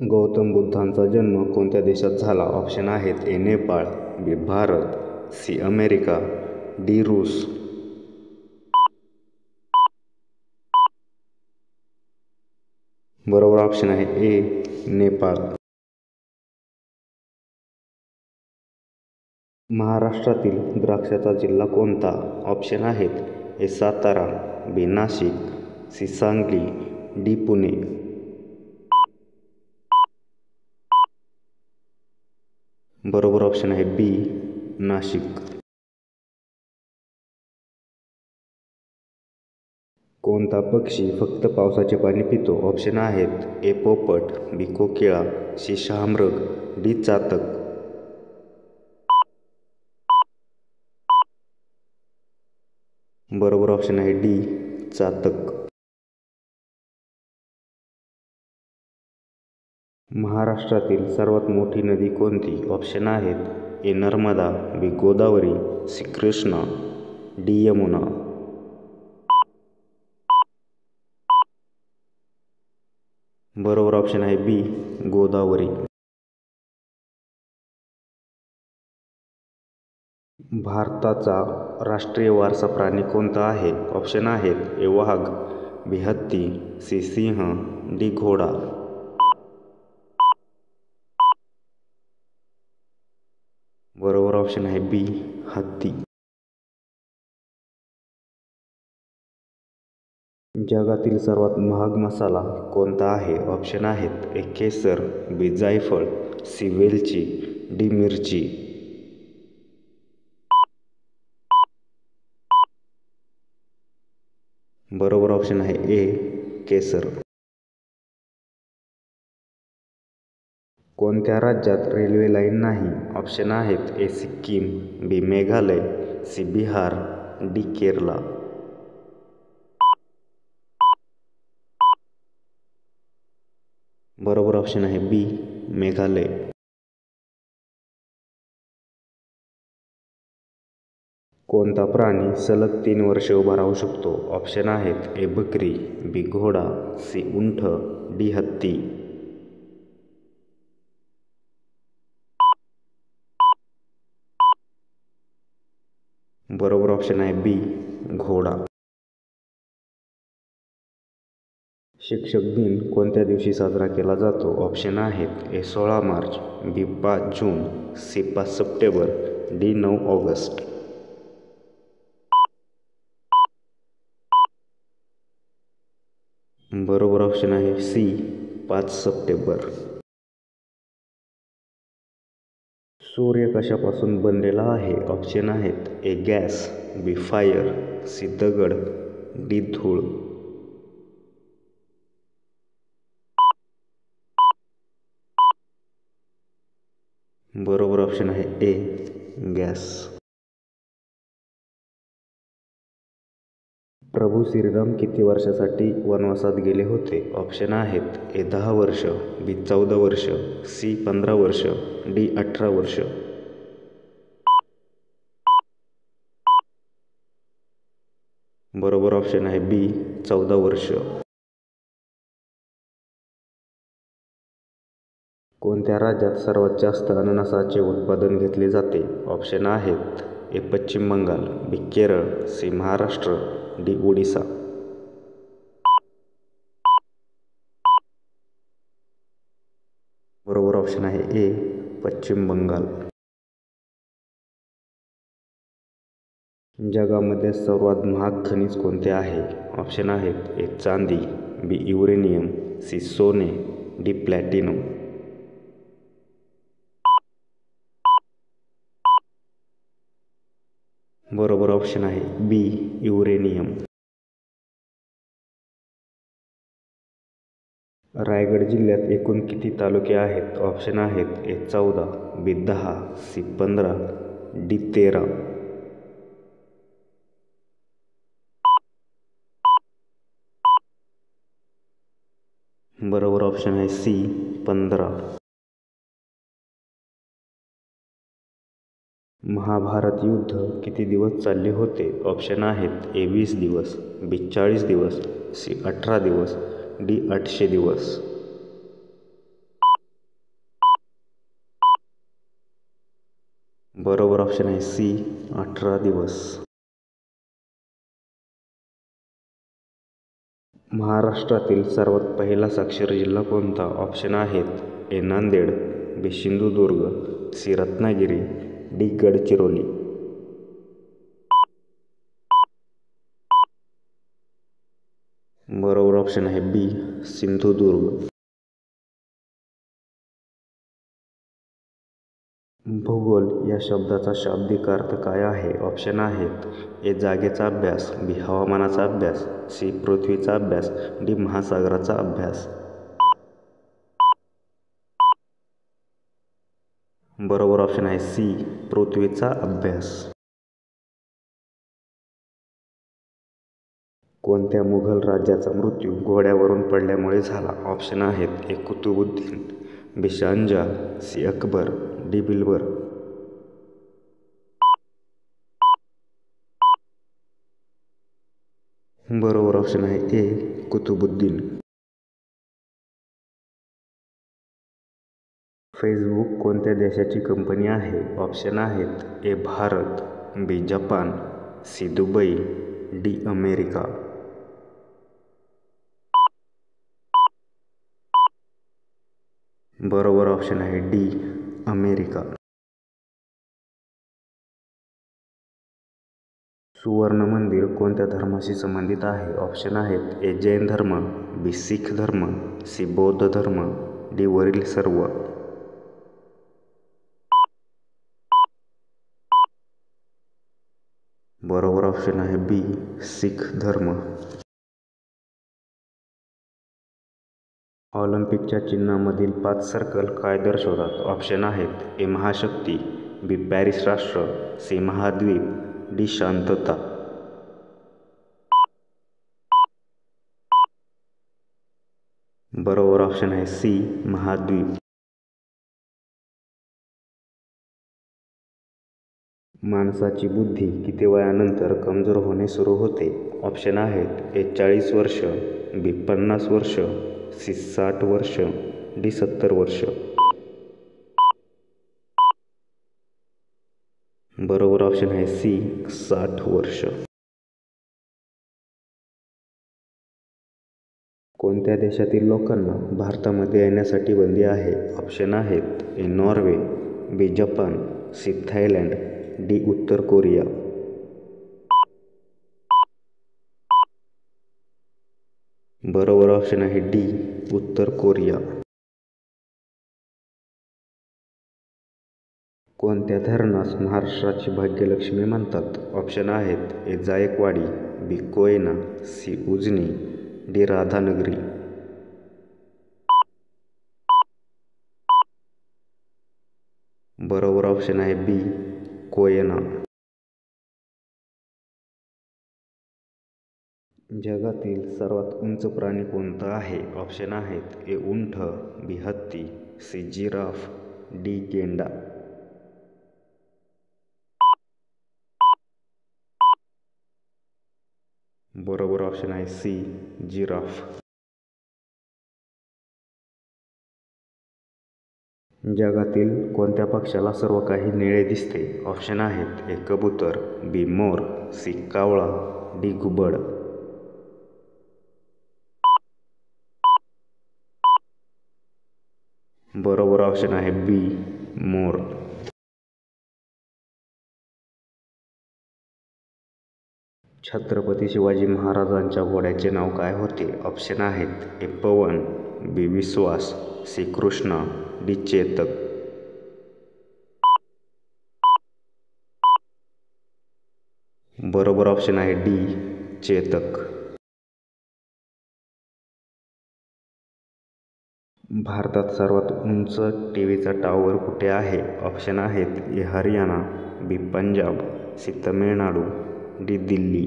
गौतम बुद्धांचा जन्म कोणत्या देशात झाला? ऑप्शन आहेत ए नेपाळ, बी भारत, सी अमेरिका, डी रूस. बरोबर ऑप्शन आहे ए नेपाळ. महाराष्ट्रातील द्राक्षाचा जिल्हा कोणता? ऑप्शन आहेत ए सातारा, बी नाशिक, सी सांगली, डी पुणे. बरोबर ऑप्शन आहे बी नाशिक. कोणता पक्षी फक्त पावसाचे पाणी पितो? ऑप्शन आहेत ए पोपट, बी कोकिळा, सी शहामृग, डी चातक. बरोबर ऑप्शन आहे डी चातक. महाराष्ट्रातील सर्वात मोठी नदी कोणती? ऑप्शन आहेत ए नर्मदा, बी गोदावरी, सी कृष्णा, डी यमुना. बरोबर ऑप्शन आहे बी गोदावरी. भारताचा राष्ट्रीय वारसा प्राणी कोणता आहे? ऑप्शन आहेत ए वाघ, बी हत्ती, सी सिंह, डी घोडा. बरोबर ऑप्शन आहे बी हत्ती. जगातील सर्वात महाग मसाला कोणता आहे? ऑप्शन आहेत ए केसर, बी जायफळ, सी वेलची, डी मिरची. बरोबर ऑप्शन आहे ए केसर. कोणत्या राज्यात रेल्वे लाईन नाही? ऑप्शन आहेत ए सिक्कीम, बी मेघालय, सी बिहार, डी केरला. बरोबर ऑप्शन आहे बी मेघालय. कोणता प्राणी सलग 3 वर्षे उभा राहू शकतो? ऑप्शन आहेत ए बकरी, बी घोडा, सी उंट, डी हत्ती. बरोबर ऑप्शन आहे बी घोडा. शिक्षक दिन कोणत्या दिवशी साजरा केला जातो? ऑप्शन आहेत ए 16 मार्च, बी 5 जून, सी 5 सप्टेंबर, डी 9 ऑगस्ट. बरोबर ऑप्शन आहे सी 5 सप्टेंबर. सूर्य कशापासून बनलेला आहे? ऑप्शन आहेत ए गॅस, बी फायर, सी दगड, डी धूळ. बरोबर ऑप्शन आहे ए गॅस. प्रभू श्रीराम किती वर्षासाठी वनवासात गेले होते? ऑप्शन आहेत ए 10 वर्ष, बी 14 वर्ष, सी 15 वर्ष, डी 18 वर्ष. बरोबर ऑप्शन आहे बी 14 वर्ष. कोणत्या राज्यात सर्वात जास्त अननसाचे उत्पादन घेतले जाते? ऑप्शन आहेत ए पश्चिम बंगाल, बी केरळ, सी महाराष्ट्र, डी ओडिसा. बरोबर ऑप्शन आहे ए पश्चिम बंगाल. जगामध्ये सर्वात महाग खनिज कोणते आहे? ऑप्शन आहेत ए चांदी, बी युरेनियम, सी सोने, डी प्लॅटिनम. बरोबर ऑप्शन आहे बी युरेनियम. रायगड जिल्ह्यात एकूण किती तालुके आहेत? ऑप्शन आहेत ए 14, बी 10, सी 15, डी 13. बरोबर ऑप्शन आहे सी 15. महाभारत युद्ध किती दिवस चालले होते? ऑप्शन आहेत ए 20 दिवस, बी 40 दिवस, सी 18 दिवस, डी 800 दिवस. बरोबर ऑप्शन आहे सी 18 दिवस. महाराष्ट्रातील सर्वात पहिला साक्षर जिल्हा कोणता? ऑप्शन आहेत ए नांदेड, बी सिंधुदुर्ग, सी रत्नागिरी, डी गडचिरोली. बरोबर ऑप्शन आहे बी सिंधुदुर्ग. भूगोल या शब्दाचा शाब्दिक अर्थ काय आहे? ऑप्शन आहेत ए जागेचा अभ्यास, बी हवामानाचा अभ्यास, सी पृथ्वीचा अभ्यास, डी महासागराचा अभ्यास. बरोबर ऑप्शन आहे सी पृथ्वीचा अभ्यास. कोणत्या मुघल राजाचा मृत्यू घोड्यावरून पडल्यामुळे झाला? ऑप्शन आहेत ए कुतुबुद्दीन, बी शाहजहां, सी अकबर, डी बिरबल. बरोबर ऑप्शन आहे ए कुतुबुद्दीन. फेसबुक कोणत्या देशाची कंपनी आहे? ऑप्शन आहेत A Bharat, B Japan, C Dubai, D America. बरोबर ऑप्शन आहे डी अमेरिका. सुवर्ण मंदिर कोणत्या धर्माशी संबंधित आहे? ऑप्शन आहेत ए जैन धर्म, बी शीख धर्म, सी बौद्ध धर्म, डी वरील सर्व. बरोबर ऑप्शन आहे बी शीख धर्म. ऑलिम्पिकच्या चिन्हामधील 5 सर्कल काय दर्शवतात? ऑप्शन आहेत ए महाशक्ती, बी पॅरिस राष्ट्र, सी महाद्वीप, डी शांतता. बरोबर ऑप्शन आहे सी महाद्वीप. माणसाची बुद्धी किती वयानंतर कमजोर होणे सुरू होते? ऑप्शन आहेत ए 40 वर्ष, बी 50 वर्ष, सी 60 वर्ष, डी 70 वर्ष. बरोबर ऑप्शन आहे सी 60 वर्ष. कोणत्या देशातील लोकांना भारतामध्ये येण्यासाठी बंदी आहे? ऑप्शन आहेत A Norway, B Japan, C Thailand, D उत्तर कोरिया. बरोबर ऑप्शन आहे डी उत्तर कोरिया. कोणत्या धरणास महाराष्ट्राची भाग्यलक्ष्मी म्हणतात? ऑप्शन आहेत A Jaikwadi, B Koyna, C Ujani, D Radhanagari. बरोबर ऑप्शन आहे बी कोयना. जगातील सर्वात उंच प्राणी कोणता आहे? ऑप्शन आहेत ए उंट, बी हत्ती, सी जिराफ, डी गेंडा. बरोबर ऑप्शन आहे सी जिराफ. जगातील कोणत्या पक्षाला सर्व काही निळे दिसते? ऑप्शन आहेत ए कबूतर, बी मोर, सी कावळा, डी घुबड. बरोबर ऑप्शन आहे बी मोर. छत्रपती शिवाजी महाराजांच्या घोड्याचे नाव काय होते? ऑप्शन आहेत ए पवन, बी विश्वास, सी कृष्णा, डी चेतक. बरोबर ऑप्शन आहे डी चेतक. भारतात सर्वात उंच टीव्हीचा टॉवर कुठे आहे? ऑप्शन आहेत ए हरियाणा, बी पंजाब, सी तमिळनाडू, डी दिल्ली.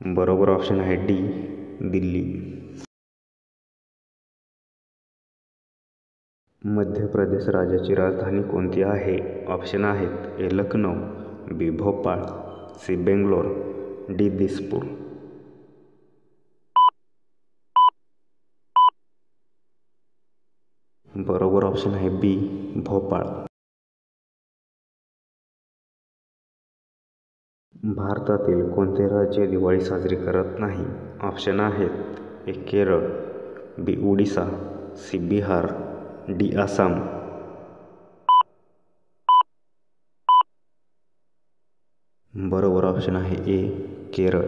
बरोबर ऑप्शन आहे डी दिल्ली. मध्य प्रदेश राज्याची राजधानी कोणती आहे? ऑप्शन आहेत ए लखनौ, बी भोपाळ, सी बेंगलोर, डी दिसपूर. बरोबर ऑप्शन आहे बी भोपाळ. भारतातील कोणते राज्य दिवाळी साजरी करत नाही? ऑप्शन आहेत ए केरळ, बी ओडिसा, सी बिहार, डी आसाम. बरोबर ऑप्शन आहे ए केरळ.